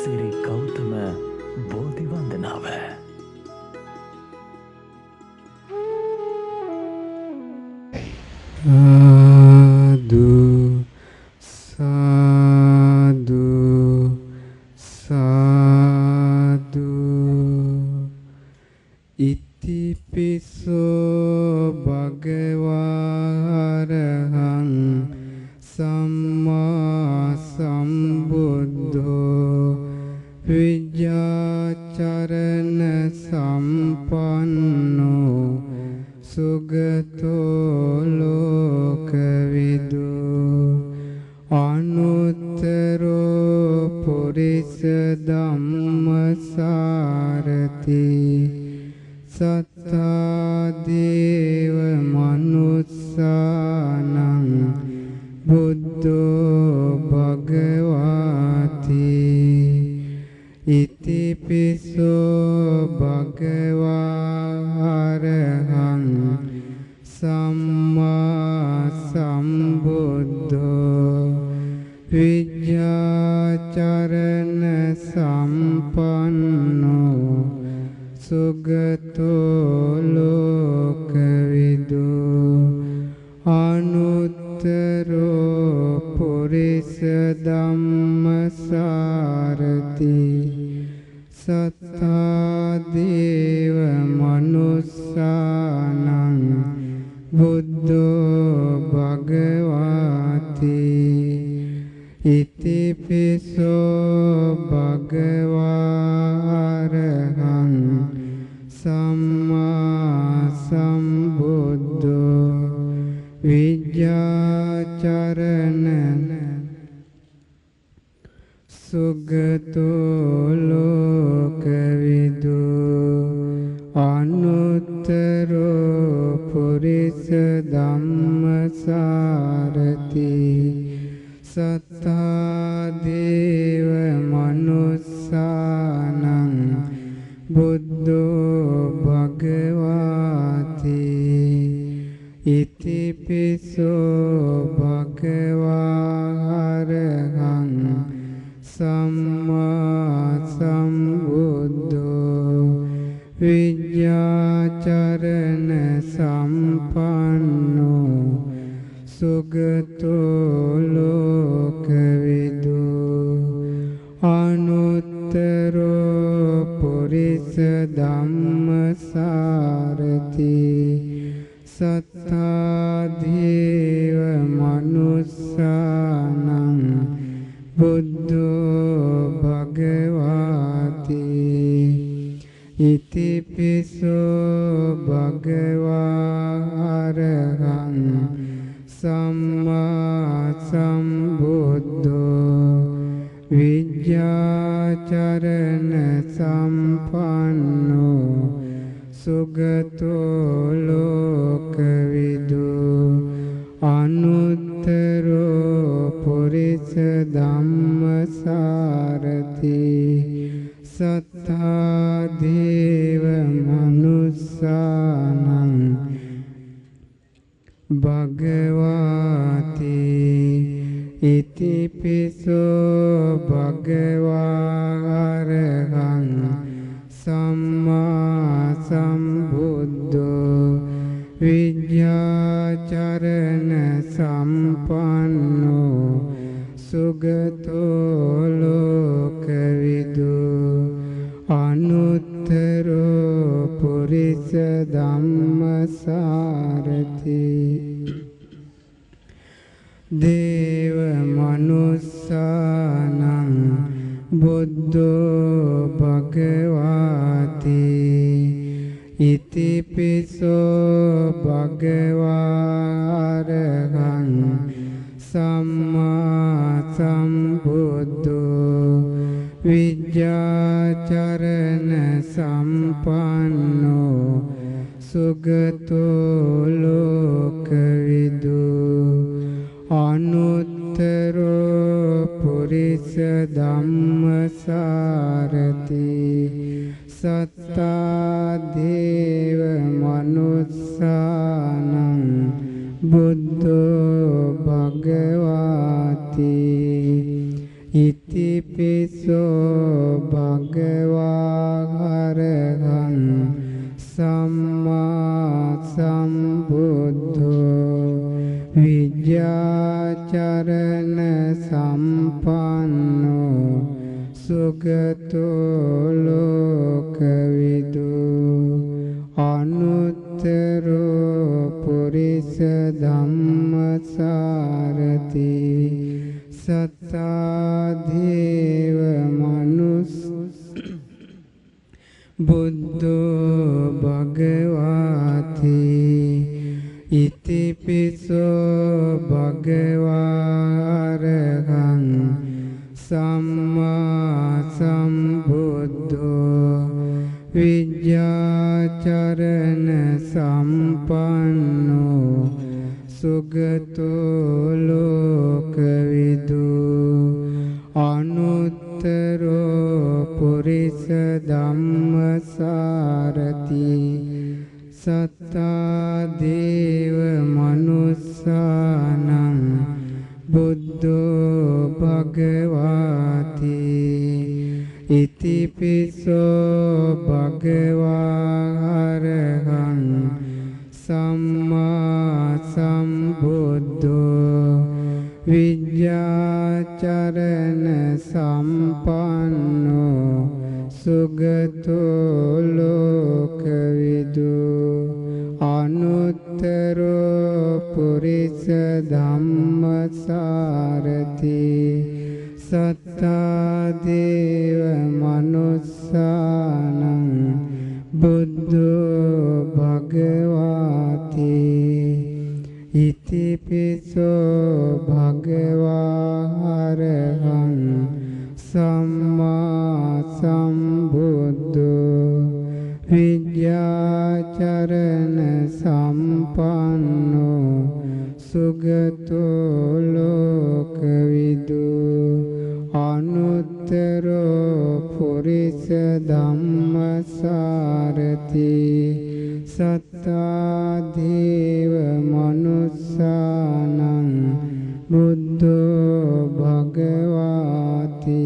සිරි ගෞතම බෝධි වන්දනාව. සාදු සාදු සාදු ඉතිපිසෝ භගවාරහං සම්මා සම්බුද්ධෝ විජ්ජාචරණ සම්පන්නෝ සුගතෝ ලෝකවිදු අනුත්තරෝ පුරිස ධම්මසාරති සත්තා දේව මනුස්සානං බුද්ධෝ භගවාති ඉතිපිසෝ භගවාරහං සම්මා සම්බුද්ධෝ විජ්ජාචරණ සම්පන්නෝ සුගතෝ ලෝකවිදු අනුත්තරෝ පුරිස ධම්මසාරති සත්තා දේව මනුස්සානං බුද්ධෝ භගවාති ඉතිපිසෝ භගවාරහං සම්මා සම්බුද්ධෝ විජ්ජාචරණ සුගතෝ ලෝකවිදු අනුත්තරෝ පුරිස ධම්මසාරති සත්තා දේව මනුස්සානං බුද්ධෝ භගවාති ඉතිපිසෝ භගවාරහං සම්මා සම්බුද්ධෝ විජ්ජාචරණ සම්පන්නෝ සුගතෝ ලෝකවිදු අනුත්තරෝ පුරිස ධම්මසාරති සත්තා දේව මනුස්සානං බුද්ධෝ භගවාති ඉතිපිසෝ භගවාරහං සම්මා සම්බුද්ධෝ විජ්ජාචරණ සම්පන්නෝ සුගතෝ ලෝකවිදු අනුත්තරෝ පුරිස ධම්මසාරති සත්තා දේව මනුස්සානං භගවාති ඉතිපිසෝ භගවාරහං සම්මා සම්බුද්ධෝ විජ්ජාචරණ සම්පන්නෝ සුගතෝ ලෝකවිදු අනුත්තරෝ පුරිස ධම්මසාරති දේව මනුස්සානං බුද්ධෝ භගවාති ඉතිපිසෝ භගවාරහං සම්මා සම්බුද්ධෝ විජ්ජාචරණ සම්පන්නෝ සුගතෝ ලෝකවිදු අනුත්තරෝ පුරිස ධම්මසාරති සත්තා දේව මනුස්සානං බුද්ධෝ භගවාති ඉතිපිසෝ භගවා අරහං සම්මා සම්බුද්ධෝ විජ්ජාචරණ සම්පන්නෝ සුගතෝ ලෝකවිදු අනුත්තරෝ පුරිස ධම්මසාරති සත්තා දේව මනුස්ස බුද්ධෝ භගවාති ඉතිපිසෝ භගවා අරහං සම්මා සම්බුද්ධෝ විජ්ජාචරණ සම්පන්නෝ සුගතෝ ලෝකවිදු අනුත්තරෝ පුරිස ධම්මසාරති සත්තා දේව මනුස්සානං බුද්ධෝ භගවාති ඉතිපිසෝ භගවා අරහං සම්මා සම්බුද්ධෝ විජ්ජාචරණ සම්පන්නෝ සුගතෝ ලෝකවිදු අනුත්තරෝ පුරිස ධම්මසාරති සත්තා දේව මනුස්සානං බුද්ධෝ භගවාති ඉතිපිසෝ භගවා අරහං සම්මා සම්බුද්ධෝ විජ්ජාචරණ සම්පන්නෝ සුගතෝ ලෝකවිදු අනුත්තරෝ පුරිස ධම්මසාරති සත්තා දේව මනුස්සානං බුද්ධෝ භගවාති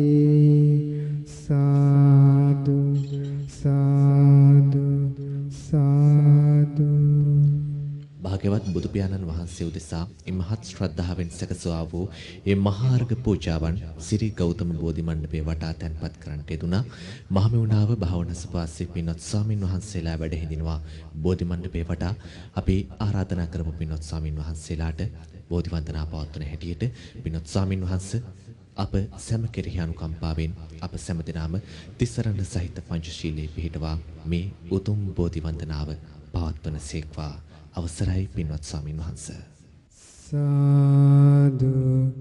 සාදු සාදු සාදු. භාග්‍යවත් බුදු පියාණන් වහන්සේ උදෙසා ඉමහත් ශ්‍රද්ධාවෙන් සැකසවා වූ ඒ මහාර්ඝ පූජාවන් සිරි ගෞතම බෝධි මණ්ඩපයේ වටා තැන්පත් කරන්නට යෙදුණා. මහමෙවුනාව භාවනා සුපාසී පින්වත් ස්වාමින් වහන්සේලා වැඩ හිඳිනවා බෝධි මණ්ඩපයේ වටා. අපි ආරාධනා කරමු පින්වත් ස්වාමින් වහන්සේලාට බෝධි වන්දනා පවත්වන හැටියට. පින්වත් ස්වාමින් වහන්සේ අප සෑම කෙරෙහි අනුකම්පාවෙන් අප සෑම දිනම තිසරණ සහිත පංචශීලයේ පිහිටවා මේ උතුම් බෝධි වන්දනාව පවත්වන සේක්වා. අවසරයි පින්වත් ස්වාමින් වහන්සේ. සාදු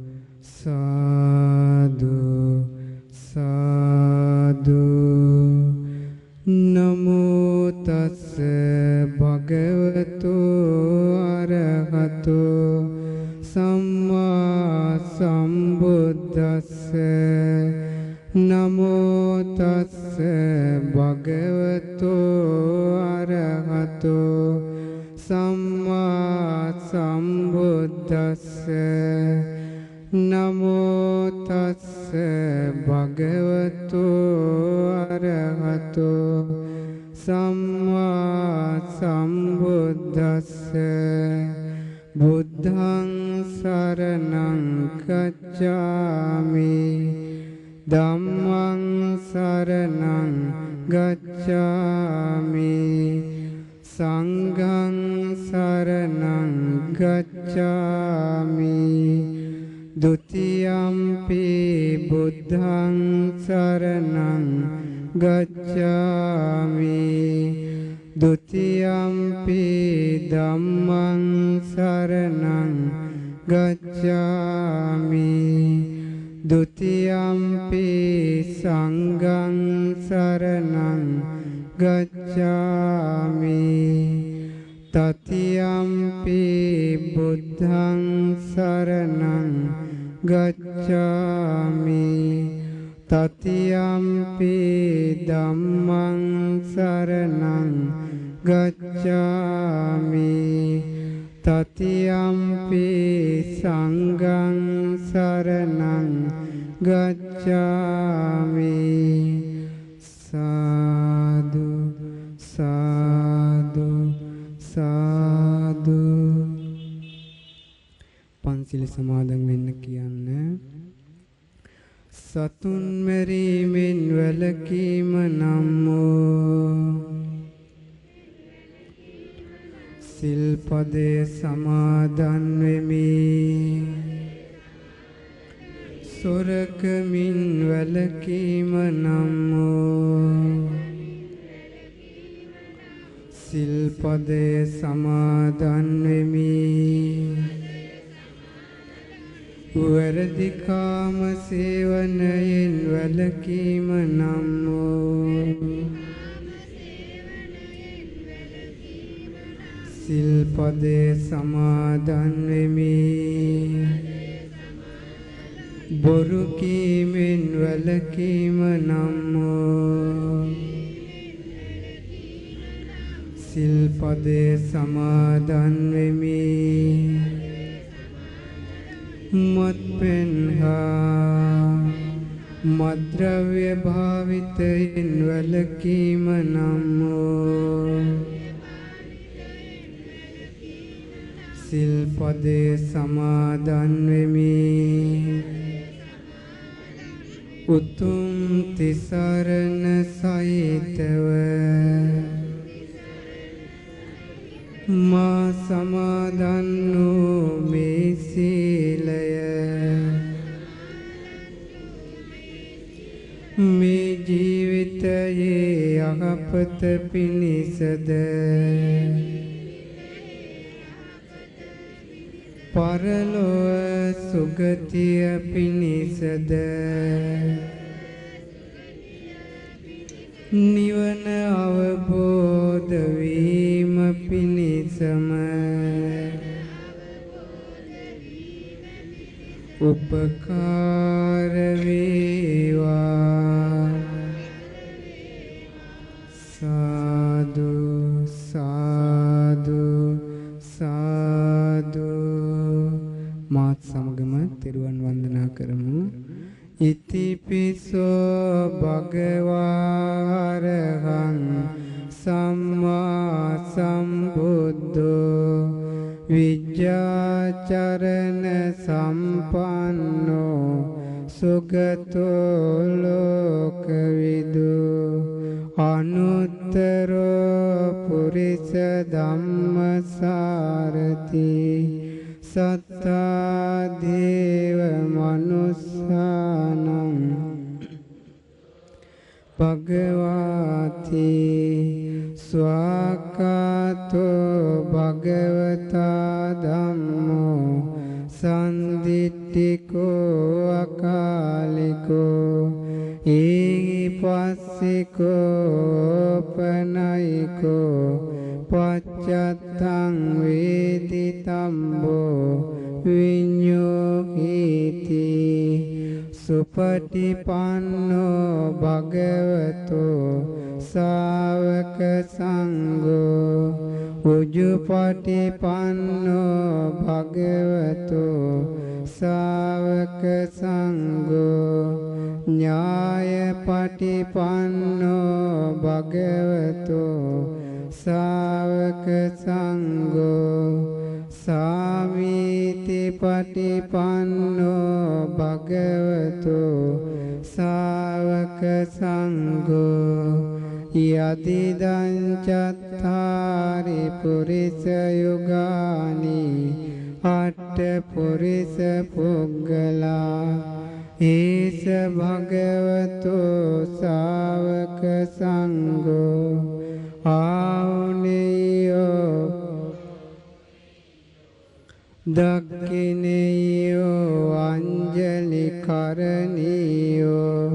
සාදු සාදු. නමෝ තස්ස භගවතු අරහතෝ සම්මා සම්බුද්දස්ස. නමෝ තස්ස භගවතු අරහතෝ සම්මා සම්බුද්දස්ස. නමෝ තස්ස භගවතු අරහතෝ සම්මා සම්බුද්දස්ස. බුද්ධං සරණං ගච්ඡාමි ධම්මං සරණං ගච්ඡාමි සංඝං සරණං ගච්ඡාමි ဒုတိယံ පි බුද්ධං සරණං ගච්ඡාමි ဒုတိယံ පි ධම්මං සරණං ගච්ඡාමි ဒုတိယံ පි සංඝං සරණං ගච්ඡාමි တတိယံ පි බුද්ධං සරණං ගච්ඡාමි တတိယံ පි ධම්මං සරණං ගච්ඡාමි တတိယံ පි සංඝං සරණං ගච්ඡාමි සාදු සාදු සාදු පන්සිල් සමාදන් වෙන්න කියන්න. සතුන් මැරීමෙන් වැළකීම නම් වූ සිල්පදේ සමාදන් වෙමි. සොරකමින් වැළකීම නම් වූ සිල්පදේ සමාදන් වෙමි. වැරදි කාම සේවනයෙන් වැළකීම නම් වූ සිල්පදේ සමාදන් වෙමි. බොරු කීමෙන් වැළකීම නම් වූ සිල්පදේ සමාදන් වෙමි. මත්පැන් හා මත්ද්‍රව්‍ය භාවිතයෙන් වැළකීම නම් වූ සිල්පදේ සමාදන් වෙමි. උතුම් තිසරණ සහිතව මා සමාදන් වූ මේ සීලය මේ ජීවිතයේ යහපත පිණිසද පරලොව සුගතිය පිණිසද නිවන අවබෝධ වීම පිණිසම උපකාර වේවා. සාදු සාදු සාදු. මාත් සමගම තෙරුවන් වන්දනා කරමු. ඉතිපිසෝ භගවාරහං සම්මා සම්බුද්ධෝ විජ්ජාචරණ සම්පන්නෝ සුගතෝ ලෝකවිදු අනුත්තරෝ පුරිස ධම්මසාරති සත්තා දේව මනුස්සානං භගවාති ස්වාකාතෝ භගවතා ධම්මෝ සන්දිට්ඨිකෝ අකාලිකෝ ඊපස්සිකෝ පනයිකෝ පච්චත්තං වේදිතම්බෝ විඤ්ඤෝහිති සුපටිපන්නෝ භගවතෝ ශාවක සංඝෝ උජුපටිපන්නෝ භගවතෝ ශාවක සංඝෝ ඥායපටිපන්නෝ භගවතෝ ශාවක සංඝෝ සාමීති පටිපන්නෝ භගවතෝ ශාවක සංඝෝ යදිදං චත්තාරි පුරිස යුගානි අට්ඨ පුරිස පුග්ගලා ඒස භගවතෝ ශාවක සංඝෝ ආවුනේයෝ දක්ඛිනේයෝ අංජලි කරණීයෝ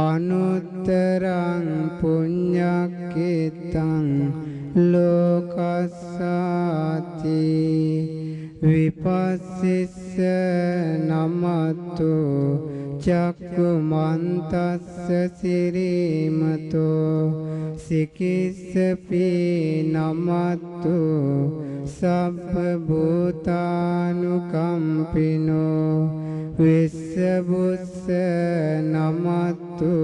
අනුත්තරං පුඤ්ඤක්ඛිතං ලෝකස්සාති විපස්සිස්ස නමතු චක්කුමන්තස්ස සිරීමතෝ සිකිස්සපි නමත්තු සබ්බ භූතානුකම්පිනෝ විස්සබුස්ස නමත්තු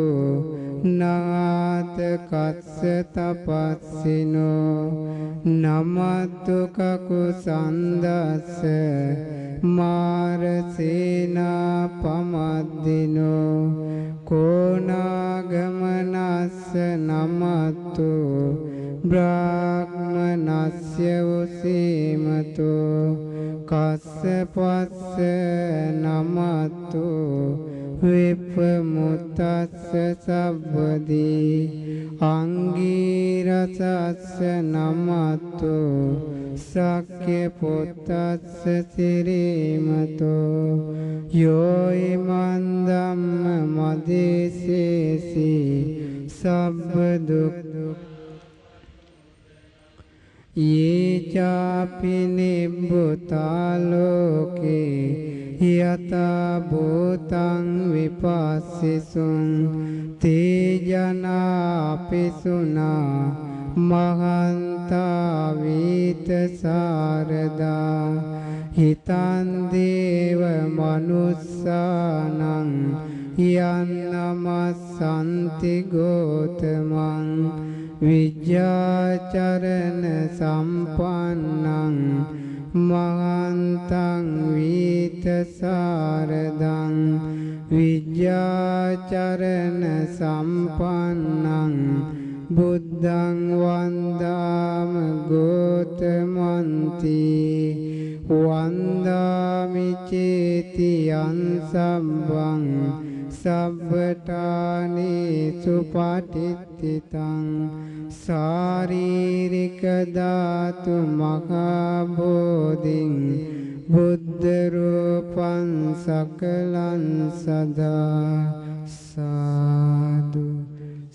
නාත කස්ස තපස්සිනෝ නමත්තු කකුසන්දස්ස මාරසේනා පමද්දිනෝ කෝනාගමනස්ස නමත්තු බ්‍රාහ්මනස්ය උසීමතෝ කස්සපස්ස නමත්තු විප්පමුත්තස්ස සබ්බදී අංගීරසස්ස නමත්තු සක්්‍ය පොත්තස්ස සිරීමතෝ යෝයි මන්දම්ම මදේසේසි සබ්බ දුක් යේචාපි නිබ්බුතාලෝකේ යතා භූතං විපස්සිසුං තේජනාපිසුනා මහන්තා වීත සාරදා හිතන් දේව මනුස්සානං යන්නමස්සන්ති ගෝතමං විජ්ජාචරණ සම්පන්නං මහන්තං වීත සාරදං විජ්ජාචරණ සම්පන්නං බුද්ධං වන්දාම ගෝතමන්ති වන්දාමි චේතියං සම්බං සබ්බඨානේ සුපටිත්තිතං සාරීරික ධාතු මහා බෝධින් බුද්ධ රූපං සකලං සදා සාදු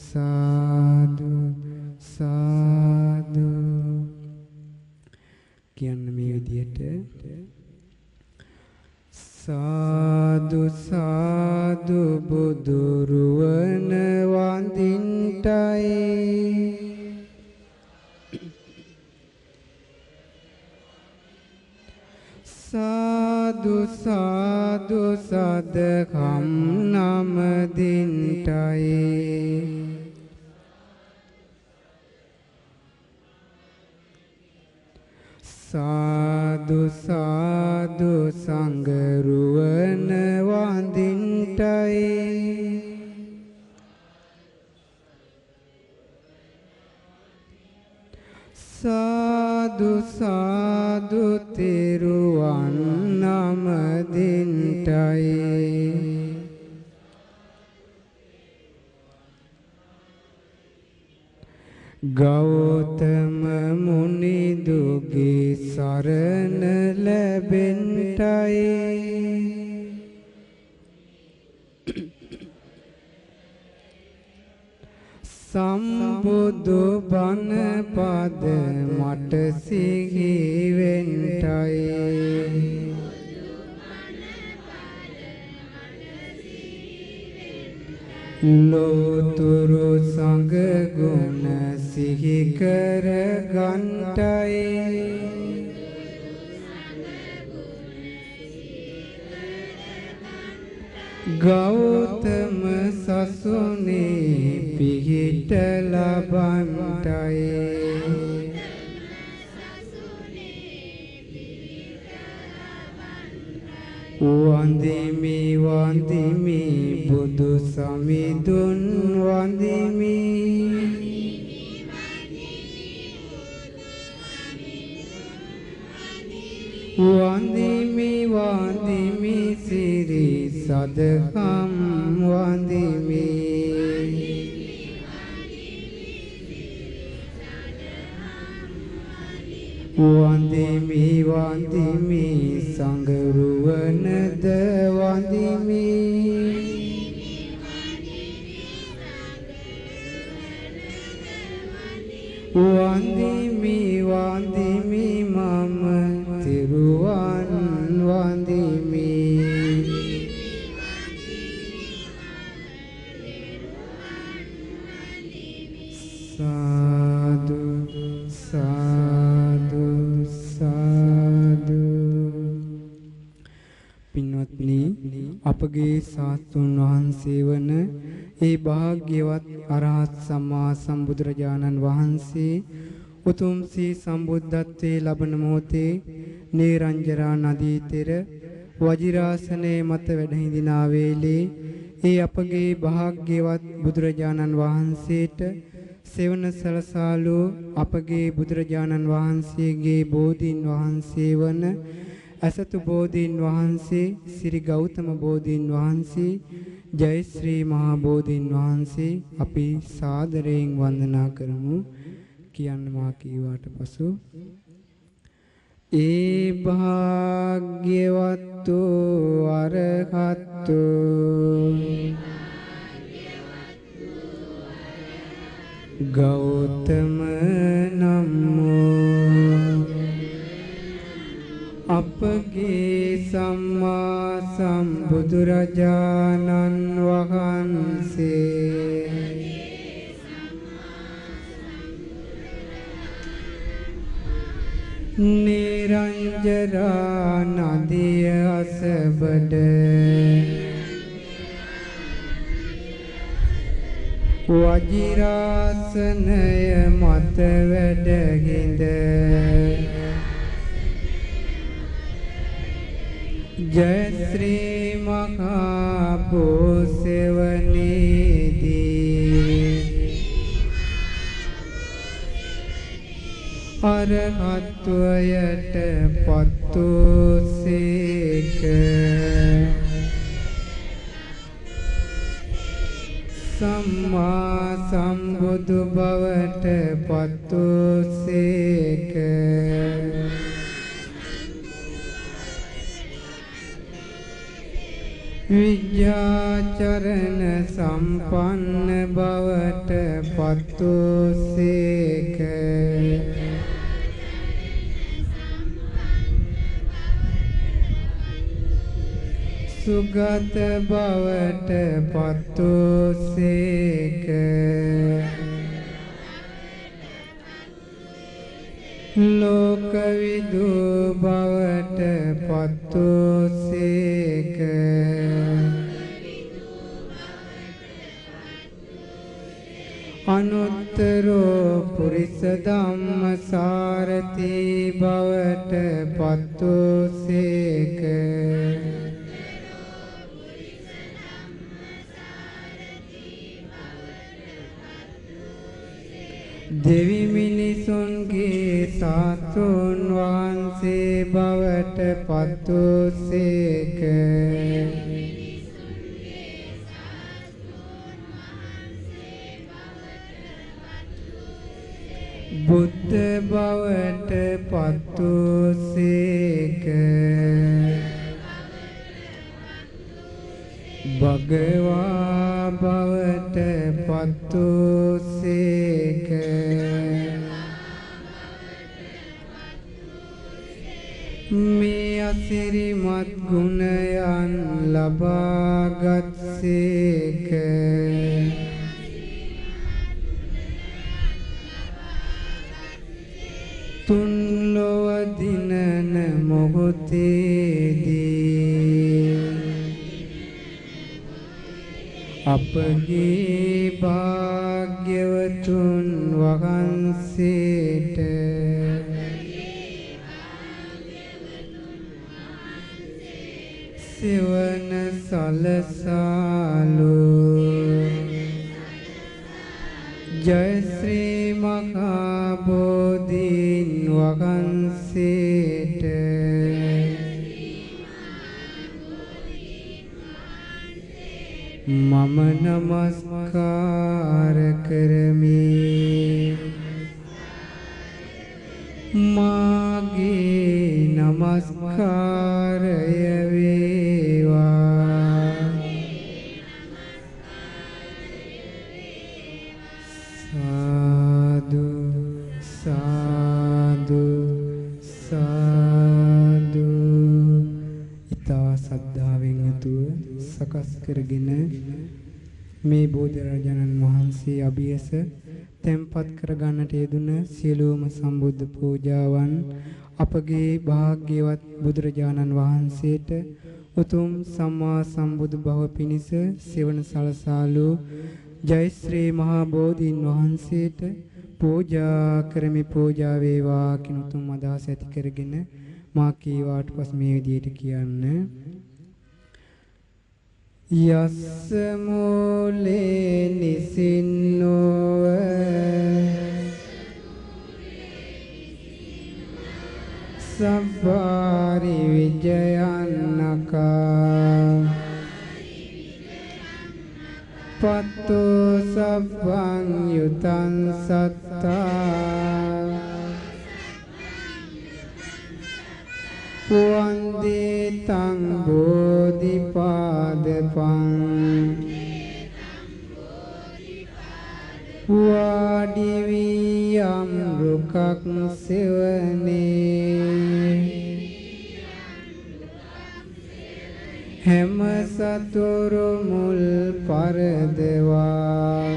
සාදු සාදු කියන්න මේ විදියට සාදු සාදු බුදුරුවන වඳින්ටයි සාදු සාදු සදකම් නමදින්ටයි සාදු සාදු සංගරුවන වඳින්ටයි සාදු සාදු තෙරුවන් නමදින්ටයි ගෞතම මුනිදුගේ සරණ ලැබෙන්ටයි සම්බුදු බණ පද මට සිහි වෙන්ටයි ලෝතුරු සංඝ ගුණ සිහි කර ගන්ටයි ගෞතම සසුනේ පිහිට ලබන්ටයි වන්දිමි වන්දිමි බුදු සමිඳුන් වන්දිමි වන්දිමි වන්දිමි සිරි සදකම් වන්දිමි වන්දිමි වන්දිමි සංගරුවනද වන්දිමි වන්දිමි වන්දිමි මම තිරුවන් වන්දිමි අපගේ ශාස්ත්‍රඥ වහන්සේ වන ඒ භාග්‍යවත් අරහත් සම්මා සම්බුදුරජාණන් වහන්සේ උතුම් සී සම්බුද්ධත්වයේ ලබන මොහොතේ නේරංජරා නදී තෙර වජිරාසනයේ මත වැඩ හිඳිනා වේලේ ඒ අපගේ භාග්‍යවත් බුදුරජාණන් වහන්සේට සෙවන සලසාලු අපගේ බුදුරජාණන් වහන්සේගේ බෝධීන් වහන්සේ වන අසතු බෝධීන් වහන්සේ සිරි ගෞතම බෝධීන් වහන්සේ ජය ශ්‍රී මහා බෝධීන් වහන්සේ අපි සාදරයෙන් වන්දනා කරමු. කියන්න මා කීවාට පසු ඒ භාග්‍යවත්තු අරහත්තු ගෞතම නමෝ අපගේ සම්මා සම්බුදුරජාණන් වහන්සේ නිරංජරා නදිය අසබඩ වජිරාසනය මත වැඩ හිඳ ජය ශ්‍රී මහා බෝසෙවණේදී අරහත්වයට පත්වූසේක සම්මා සම්බුදු බවට පත්වූසේක විද්‍යාචරණ සම්පන්න බවට පත්වූසේක සුගත බවට පත්වූසේක ලෝකවිදු බවට පත්වූසේක අනුත්තරෝ පුරිස ධම්මසාරති බවට පත්වූසේක දෙවි මිනිසුන්ගේ සාතුන් වහන්සේ බවට පත්වූසේක බුද්ධ බවට පත්වූසේක භගවා බවට පත්වූසේක මේ අසිරිමත් ගුණයන් ලබාගත්සේක තුන් ලොව දිනන මොහොතේදී අපගේ භාග්‍යවතුන් වහන්සේට සෙවන සලසාලු ජය ශ්‍රී මහා බෝධීන් වහන්සේට මම නමස්කාර කරමි. මාගේ නමස්කාරය වේවා. සාදු සාදු සාදු. ඊතා සද්ධාවෙන් යුතුව සකස් කරගෙන මේ බෝධිරාජාණන් වහන්සේ අභියස තැන්පත් කරගන්නට යෙදුන සියලුම සම්බුද්ධ පූජාවන් අපගේ භාග්‍යවත් බුදුරජාණන් වහන්සේට උතුම් සම්මා සම්බුදු බව පිණිස සෙවණ සලසාලු ජය ශ්‍රී මහා බෝධීන් වහන්සේට පූජා කරමි. පූජා වේවා කියන උතුම් අදහස ඇති කරගෙන මා කීවාට පස් මේ විදිහට කියන්න. යස්ස මූලේ නිසින්නෝව සබ්බාරි විජයන්නකා පත්තෝ සබ්බං යුතං සත්තා වන්දේ තං බෝධිපාදපං වාඩි වී යම් රුකක් සෙවනේ හැම සතුරු මුල් පරදවා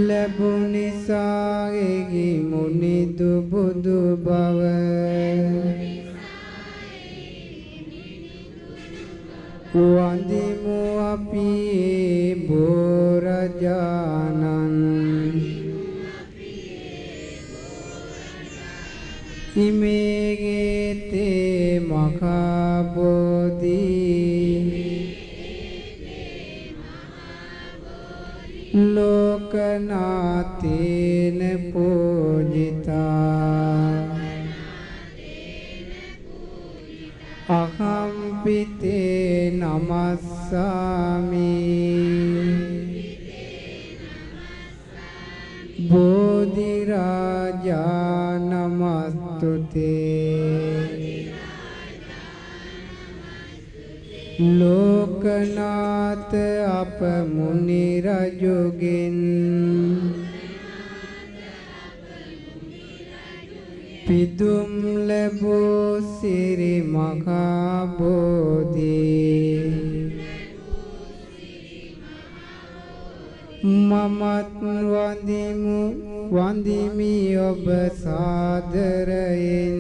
ලැබුනිසා එහි මුනිදු බුදු බව වන්දිමු අපි බෝරජානන් ඉමේගේ තේ මහා බෝධි ලෝකනාතේන පූජිතා අහම්පිතේ නමස්සාමි බෝධි රාජා නමස්තුතේ ලෝකනාත අප මුනි රජුගෙන් පිදුම් ලැබූ සිරි මහා බෝධි මමත් වන්දිමි ඔබ සාදරයෙන්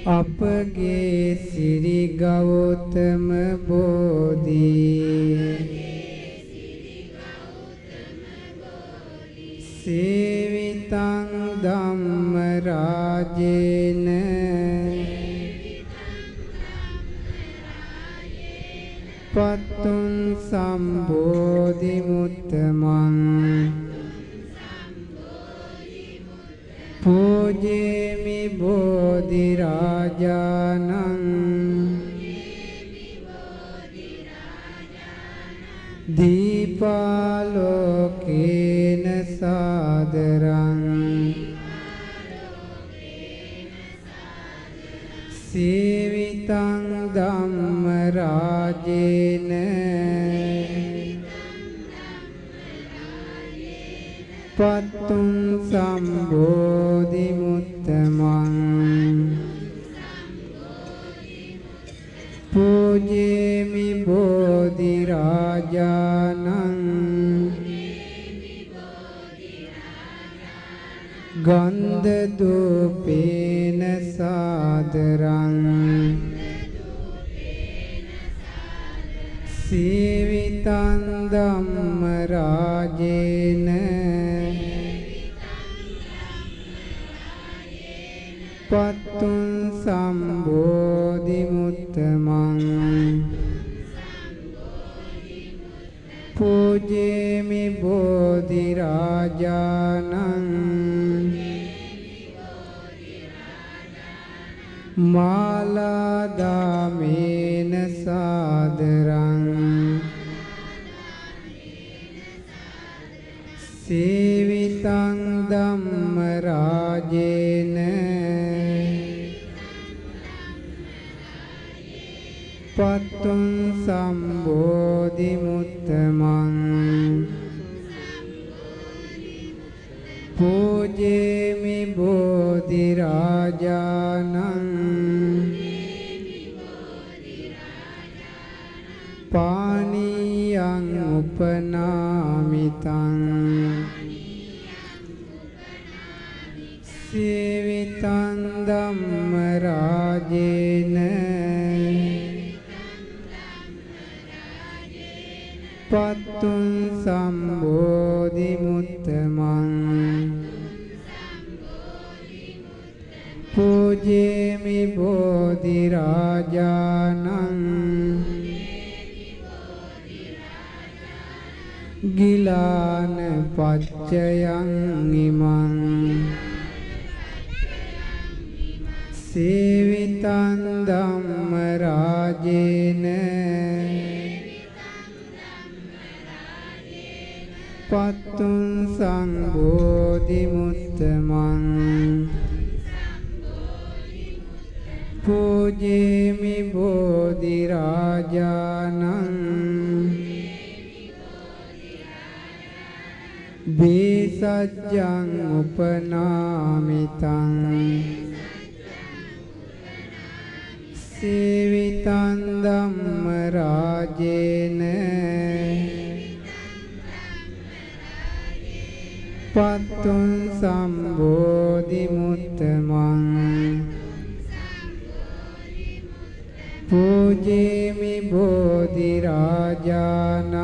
අපගේ සිරි ගෞතම බෝධි සේවිතං ධම්ම රාජේන පත්තුං සම්බෝධි මුත්තමං පූජේමි බෝධි රාජානං දීපාලෝකේන සාදරං සේවිතං ධම්ම රාජේන පත්තුං සම්බෝධි මුත්තමං පූජේමි බෝධි රාජානං ගන්ධ දූපේන සාදරං සේවිතං ධම්ම රාජේන පත්තුං සම්බෝධි මුත්තමං පූජේමි බෝධි රාජානං මාලාදාමේන සාදරං සේවිතං ධම්ම රාජේන පත්තුං සම්බෝධි මුත්තමං පූජේමි බෝධි රාජානං පානියං උපනාමිතං සේවිතං ධම්ම රාජේන පත්තුං සම්බෝධි මුත්තමං පූජේමි බෝධි රාජානං ගිලාන පච්චයං ඉමං සේවිතං ධම්ම රාජේන පත්තුං සම්බෝධි මුත්තමං පූජේමි බෝධි රාජානං බේසජ්ජං උපනාමිතං සේවිතං ධම්ම රාජේන පත්තුං සම්බෝධි මුත්තමං පූජේමි බෝධි රාජානං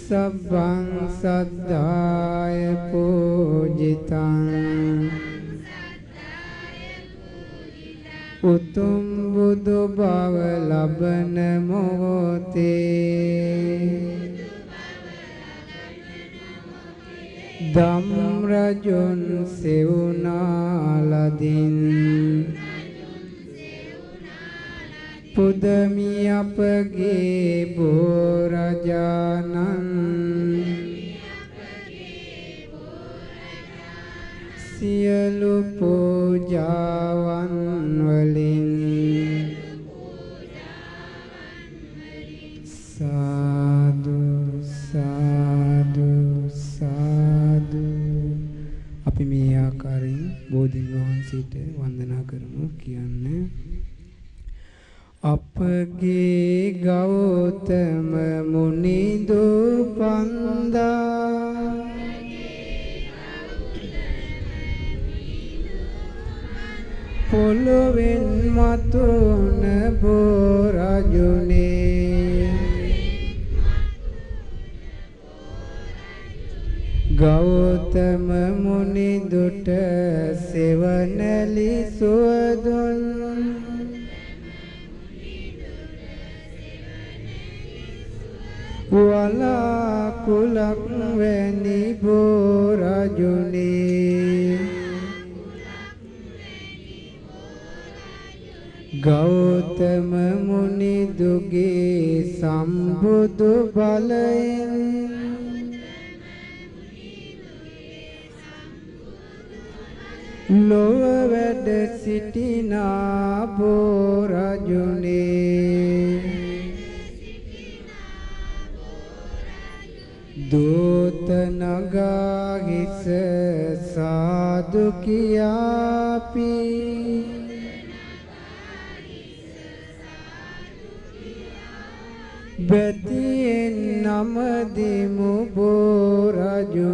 සබ්බං සද්ධාය පූජිතං උතුම් බුදු බව ලබන මොහොතේ ධම් රජුන් සෙවුනාලදින් පුදමි අපගේ බෝරජානන් සියලු පූජාවන් වලින් සාදු සාදු සාදු. අපි මේ ආකාරයෙන් බෝධීන් වහන්සේට වන්දනා කරමු. කියන්නේ අපගේ ගෞතම මුනිදු පන්දා පොළොවෙන් මතුන බෝරජුනේ ගෞතම මුනිදුට සෙවණැලි සුවදුන් වලාකුලක් වැනි බෝරජුනේ ගෞතම මුනිදුගේ සම්බුදු බලයෙන් ලොව වැඩ සිටිනා බෝරජුනේ දූත නගා හිස සාදු කියාපි බැතියෙන් නමදිමු බෝරජුනේ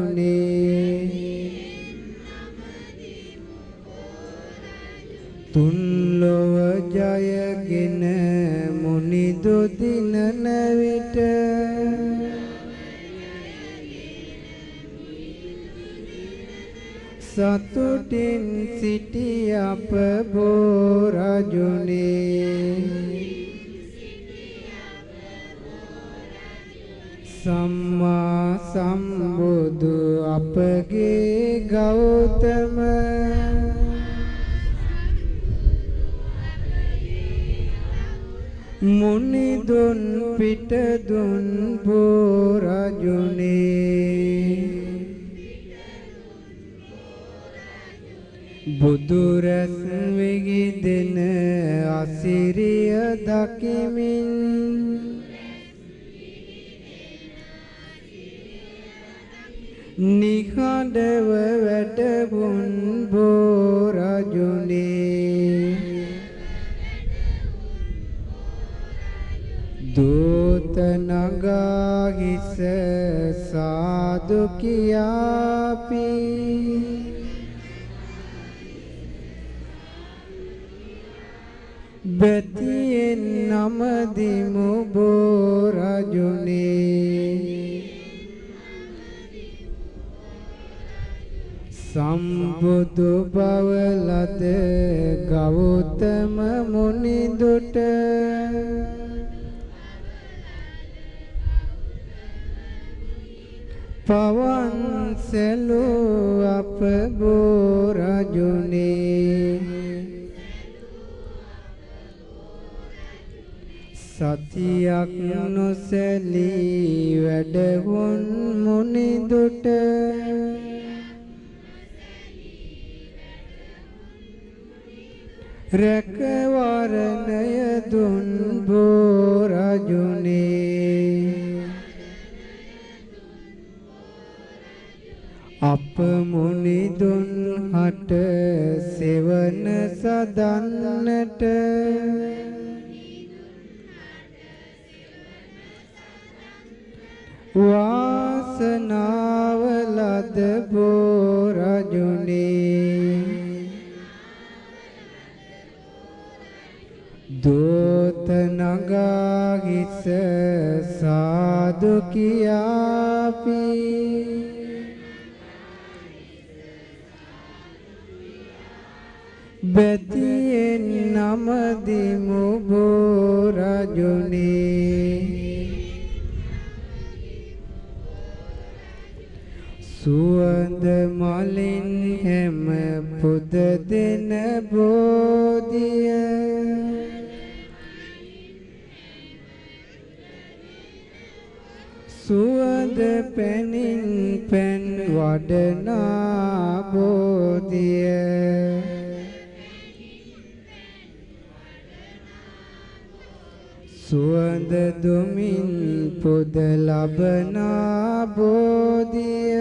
තුන්ලොව ජයගෙන මුනිදු දිනන විට සතුටින් සිටි අප බෝරජුනේ සම්මා සම්බුදු අපගේ ගෞතම මුනිදුන් පිටදුන් බෝරජුනේ බුදුරස් විගිදෙන අසිරිය දකිමින් නිහඬව වැඩවුන් බෝරජුනේ දූත නගා හිස සාදු කියා බැතියෙන් නමදිමු බෝ රජුනේ සම්බුදු බව ලද ගෞතම මුනිදුට පවන් සැලූ අප බෝ රජුනේ සතියක් නොසැලී වැඩහුන් මුනිදුට රැකවරණය දුන් බෝ රජුනේ අප මුනිදුන් හට සෙවන සදන්නට වාසනාව ලද බෝ රජුනේ දෝත නගා හිස සාදු කියාපි බැතියෙන් නමදිමු බෝ රජුනේ සුවඳ මලින් හැම පුද දෙන බෝධිය සුවඳ පැනින් පැන් වඩනා බෝධිය සුවඳ දුමින් පුද ලබනා බෝධිය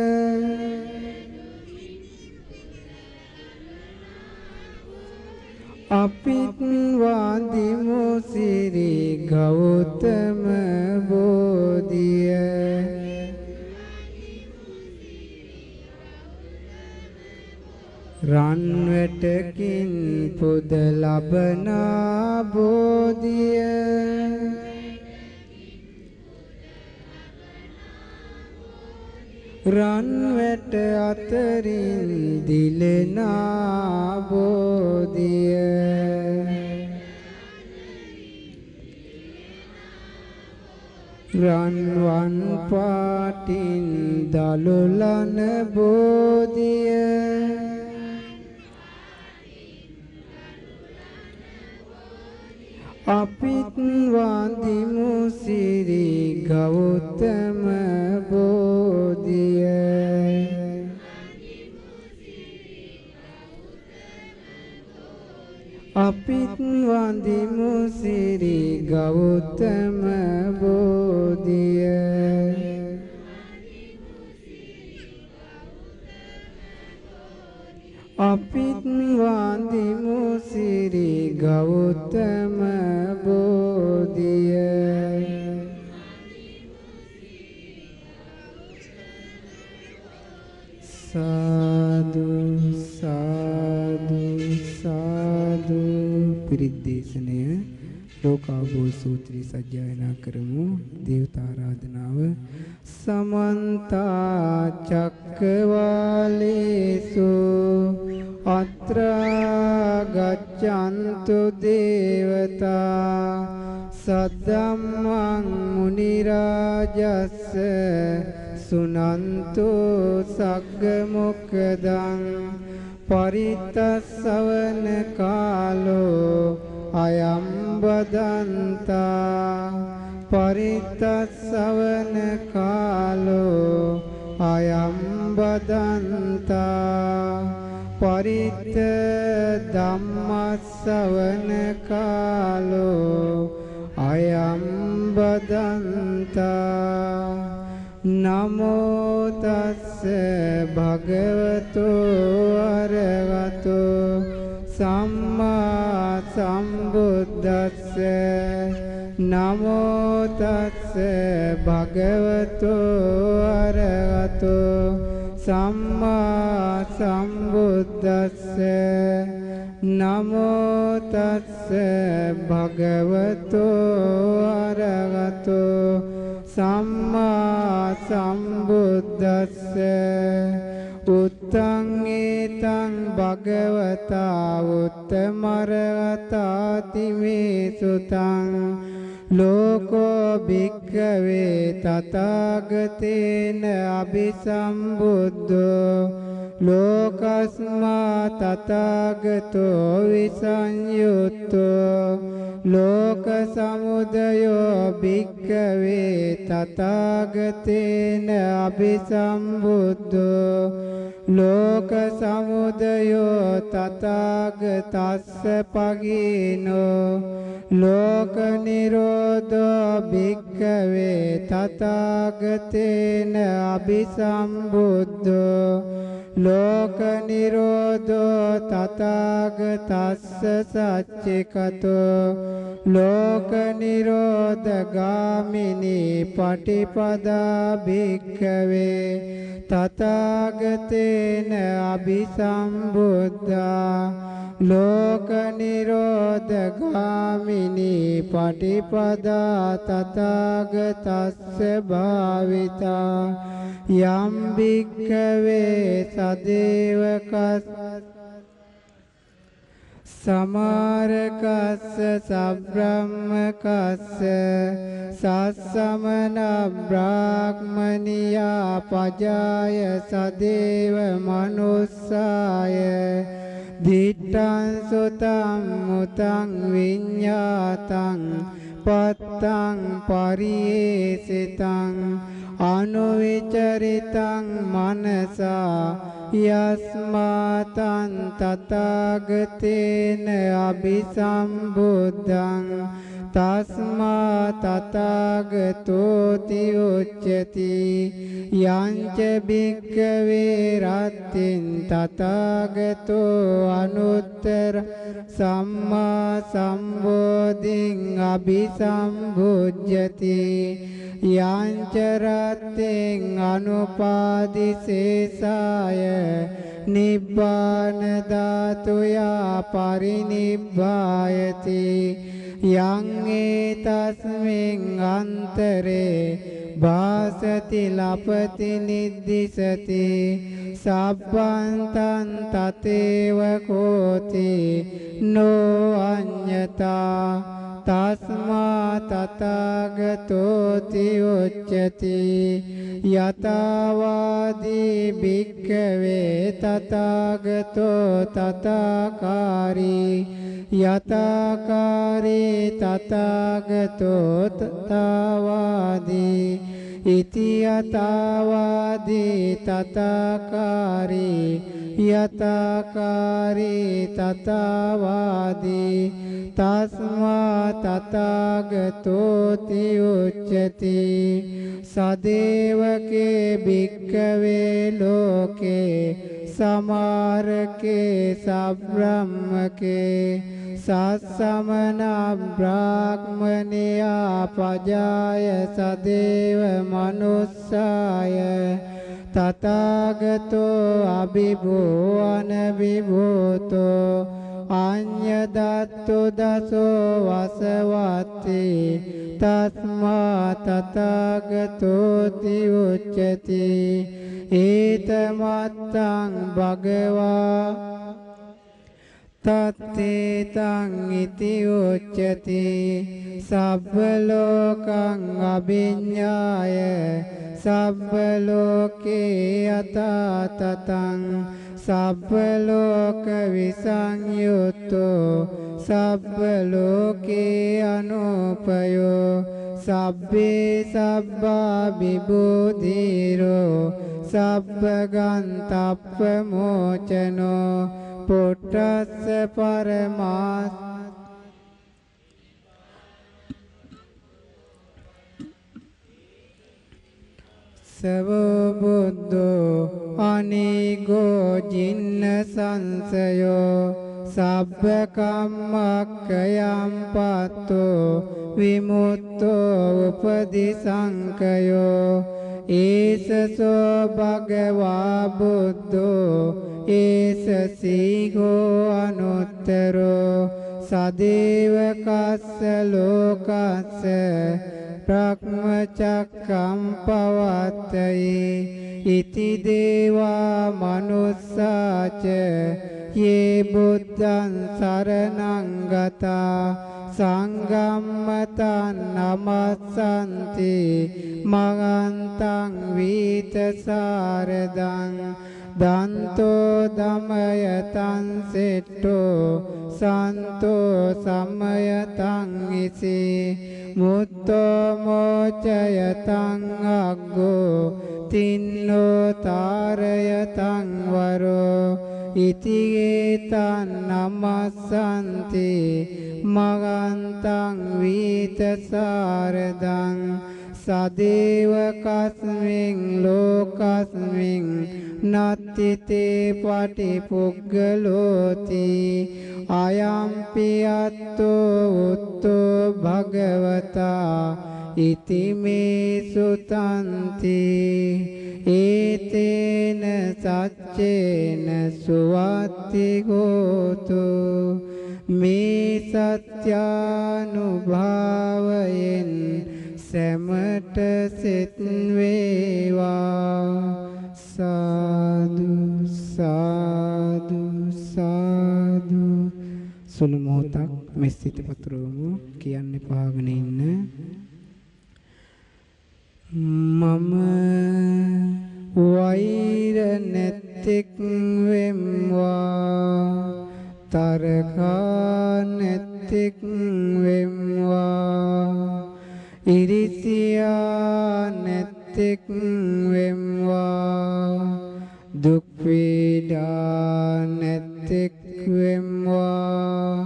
අපිත් වඳිමු සිරි ගෞතම බෝධිය රන් වැටකින් පුද ලබනා බෝධිය රන් වැට අතරින් දිලෙනා බෝධිය රන්වන් පාටින් දලුලන බෝධිය අපිත් වඳිමු සිරි ගෞතම බෝධිය අපිත් වඳිමු සිරි ගෞතම බෝධිය අපිත් වඳිමු සිරි ගෞතම බෝධිය සාදු සාදු සාදු පිරිත් දේශනය ලෝකාභෝධ සූත්‍රය සජ්ජායනා කරමු දේවතා ආරාධනාව සමන්ත චක්කවාලේසු අත්‍රා ගච්ඡන්තු දේවතා සද්දම්මං මුනි රාජස්ස සුනන්තු සග්ග මොක්ඛදං පරිත්තස්සවන කාලෝ අයම් බදන්තා පරිත්තස්සවන කාලෝ අයම් බදන්තා පරිත්ත ධම්මස්සවන කාලෝ අයම් බදන්තා නමෝ තස්ස භගවතු අරහතු සම්මා සම්බුද්දස්ස නමෝ තස්ස භගවතු අරහතු සම්මා සම්බුද්දස්ස නමෝ තස්ස භගවතෝ අරහතෝ සම්මා සම්බුද්දස්ස උත්තං ඒතං භගවතා උත්තමරහතාති මේ සුතං ලෝකෝ භික්ඛවේ තථාගතේන අபிසම්බුද්ධෝ ලෝකස්මා තථාගතෝ විසංයුත්තෝ ලෝක සමුදයෝ භික්ඛවේ තථාගතේන අபிසම්බුද්ධෝ ලෝක සමුදයෝ තථාගතස්ස පගීනෝ ලෝක නිරෝධෝ භික්ඛවේ තථාගතේන අபிසම්බුද්ධෝ ලෝක නිරෝධෝ තථාගතස්ස සච්චිකතෝ ලෝක නිරෝධ ගාමිනී පටිපදා භික්ඛවේ තථාගතේන අபிසම්බුද්ධා ලෝක නිරෝධ ගාමිනී පටිපදා තථාගතස්ස භාවිතා යම් භික්ඛවේ සදේවකස් සමාරකස්ස සබ්‍රාහ්මකස්ස සස්සමන බ්‍රාහ්මනියා පජාය සදේව මනුස්සාය දිට්ඨං සුතං මුතං විඤ්ඤාතං පත්තං පරියේසිතං අනුවිචරිතං මනසා යස්මාතං තථාගතේන අபிසම්බුද්ධං තස්මා තථාගතෝති උච්චති යංච භික්ඛවේ රත්තින් තථාගතෝ අනුත්තර සම්මා සම්බෝධින් අபிසම්බුද්ධති යංච රත්තින් අනුපාදිසේසාය නිබ්බාන ධාතුයා පරිනිබ්බායති යං ඒතස්මින් අන්තරේ වාසති ලපති නිද්දිසති සබ්බන්තං තතේව කෝති නෝ අඤ්ඤතා තස්මා තථාගතෝති උච්චති යතවාදී භික්ඛවේ තථාගතෝ තථාකාරී යතකාරී තථාගතෝ තථාවාදී ඉති යතවාදී තථාකාරී යතකාරී තථාවාදී තස්මා තථාගතෝති උච්චති සදේවකේ භික්ඛවේ ලෝකේ සමාරකේ සබ්‍රාහ්මකේ සස්සමන බ්‍රාහ්මනියා පජාය සදේව මනුස්සාය තථාගතෝ අභිභෝ අනභිභූතෝ අඤ්ඤදත්තු දසෝ වසවත්ති තස්මා තථාගතෝති උච්චති ඒතමත්තං භගවා තත්තේතං ඉති උච්චති සබ්බ ලෝකං අභිඤ්ඤාය සබ්බ ලෝකේ යතතතං සබ්බ ලෝක විසංයුත්තෝ සබ්බ ලෝකේ අනුපයෝ සබ්බේ සබ්බා විබුධිරෝ සබ්බ ගන්තප්ප මෝචනෝ පුට්ඨස්ස පරමාස් සවෝ බුද්ධෝ අනිගෝ ජින්න සංසයෝ සබ්බ කම්මක්ඛයම් පත්තෝ විමුක්තෝ උපදිසංකයෝ ඒසසෝ භගවා බුද්ධෝ ඒස සීඝෝ අනුත්තර අනුත්තරෝ සදේවකස්ස ලෝකස්ස ප්‍රක්මචක්කම් පවත්තයේ ඉති දේවා මනුස්සාච යේ බුද්ධං සරණං ගතා සංගම්මතං නමස්සන්ති මගන්තං වීතසාරදං දන්තෝ දමයතං සෙට්ටෝ සන්තෝ සමයතං ඉසී මුත්තෝ මෝචයතං අග්ගෝ තින්නෝ තාරයතං වරෝ ඉතිගේතං නමස්සන්ති මගන්තං වීතසාරදං සදේව කස්මින් ලෝකස්මින් නත්තිතේ පටිපුග්ගලෝති අයම්පි අත්තෝ උත්තෝ භගවතා ඉතිමේ සුතන්ති ඒතේන සච්චේන සුවත්ති හෝතු මේ සත්‍යානුභාවයෙන් සැමට සෙත් වේවා සාදු සාදු සාදු සුළු මොහොතක් මෙසිත පතුරවමු කියන්නේ පාගෙන ඉන්න මම වෛර නැත්තෙක් වෙම්වා තරකා නැත්තෙක් වෙම්වා ඉරිසියා නැත්තෙක් වෙම්වා දුක් පීඩා නැත්තෙක් වෙම්වා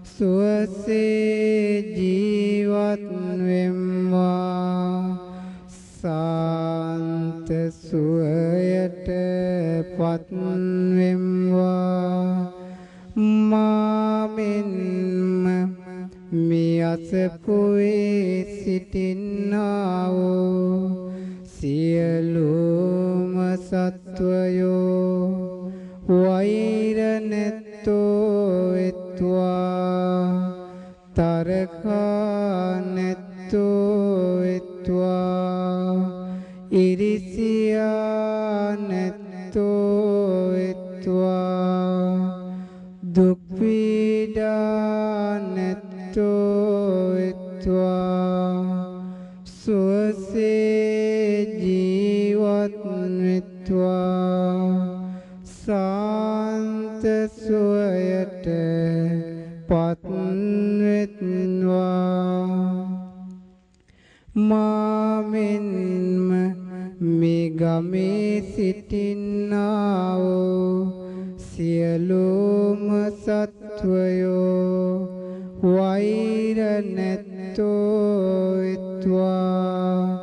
සුවසේ ජීවත් වෙම්වා සාන්ත සුවයට පත් වෙම්වා මාමෙන්ම මේ අසපුවේ සිටින්නා වූ සියලුම සත්වයෝ වෛර නැත්තෝ වෙත්වා තරකා නැත්තෝ වෙත්වා ඉරිසියා නැත්තෝ වෙත්වා දුක් පීඩා නැත්තෝ වෙත්වා සුවසේ ජීවත් වෙත්වා සාන්ත සුවයට පත් වෙත්වා මාමෙන්ම මේ ගමේ සිටින්නා වූ සියලුම සත්වයෝ වෛර නැත්තෝ වෙත්වා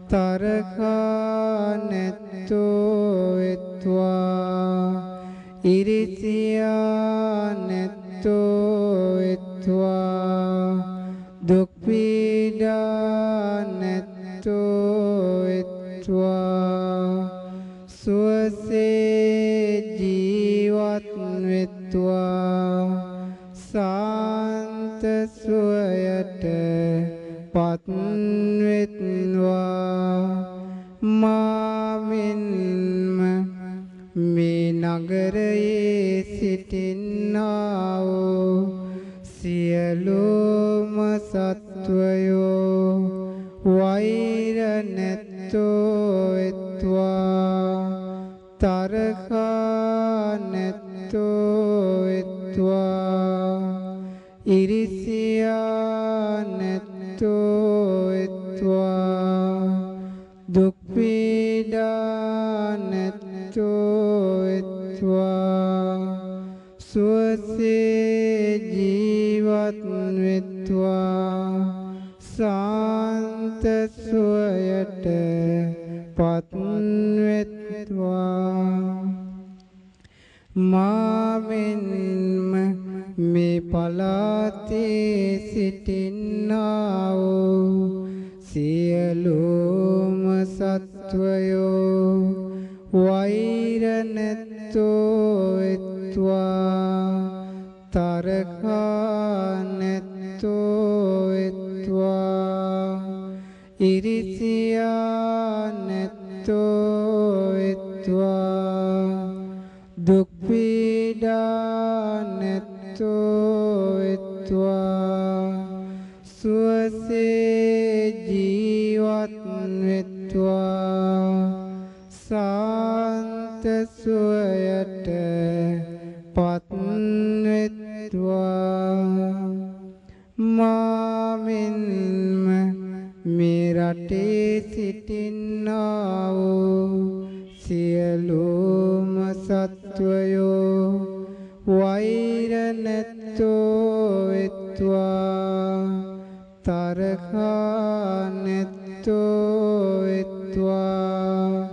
තරකා නැත්තෝ වෙත්වා ඉරිසියා නැත්තෝ වෙත්වා දුක් පීඩා නැත්තෝ වෙත්වා සුවසේ ජීවත් වෙත්වා සාන්ත සුවයට පත් වෙත්වා මාමෙන්ම මේ නගරයේ සිටින්නා වූ සියලුම සත්වයෝ වෛර නැත්තෝ වෙත්වා තරකා නැත්තෝ වෙත්වා ඉරිසියා නැත්තෝ වෙත්වා දුක් පීඩා නැත්තෝ වෙත්වා සුවසේ ජීවත් වෙත්වා සාන්ත සුවයට පත් වෙත්වා මාමෙන්ම මේ පලාතේ සිටින්නා වූ සියලුම සත්වයෝ වෛර නැත්තෝ වෙත්වා තරකානෙත්තෝ එත්වා ඉරිසියානෙත්තෝ එත්වා දුක් පීඩානෙත්තෝ එත්වා සුවසේ ජීවත් වෙත්වා සාන්ත සුවයට පත් වෙත්වා මාමින්ම මේ රටේ සිටින්නා වූ සියලුම සත්වයෝ වෛර නැත්තෝ එත්වා තරකා නැත්තෝ එත්වා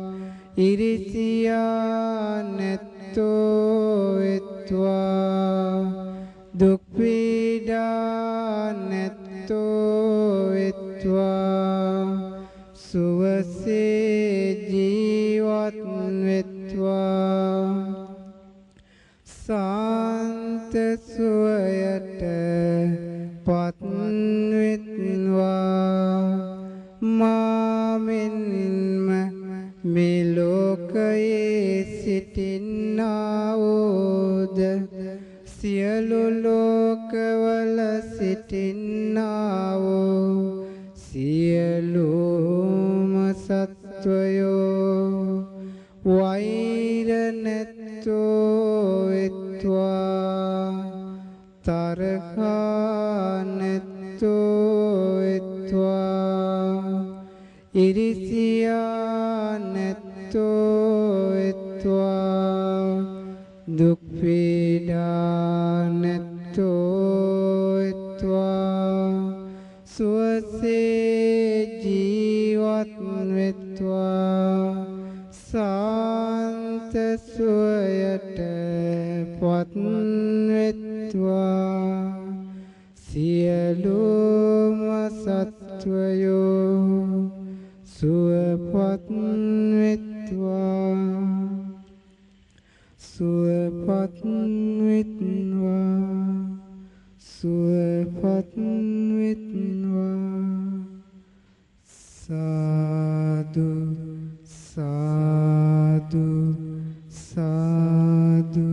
ඉරිසියා නැත්තෝ එත්වා දුක් පීඩා නැත්තෝ එත්වා සුවසේ ජීවත් වෙත්වා සාන්ත සුවයට පත් වෙත්වා මාමින්ම මේ ලෝකයේ සිටින්නා වූද සියලු ලෝකවල සිටින්නා වූ සියලුම සත්වයෝ වෛර නැත්තෝ එත්වා තරකා නැත්තෝ එත්වා ඉරිසියා නැත්තෝ එත්වා දුක් පීඩා නැත්තෝ එත්වා සුවසේ ජීවත් වෙත්වා සාන්ත සුවයට පත් වෙත්වා සියලුම සත්වයෝ සුවපත් වෙත්වා සුවපත් වෙත්වා සුවපත් වෙත්වා සාදු සාදු සාදු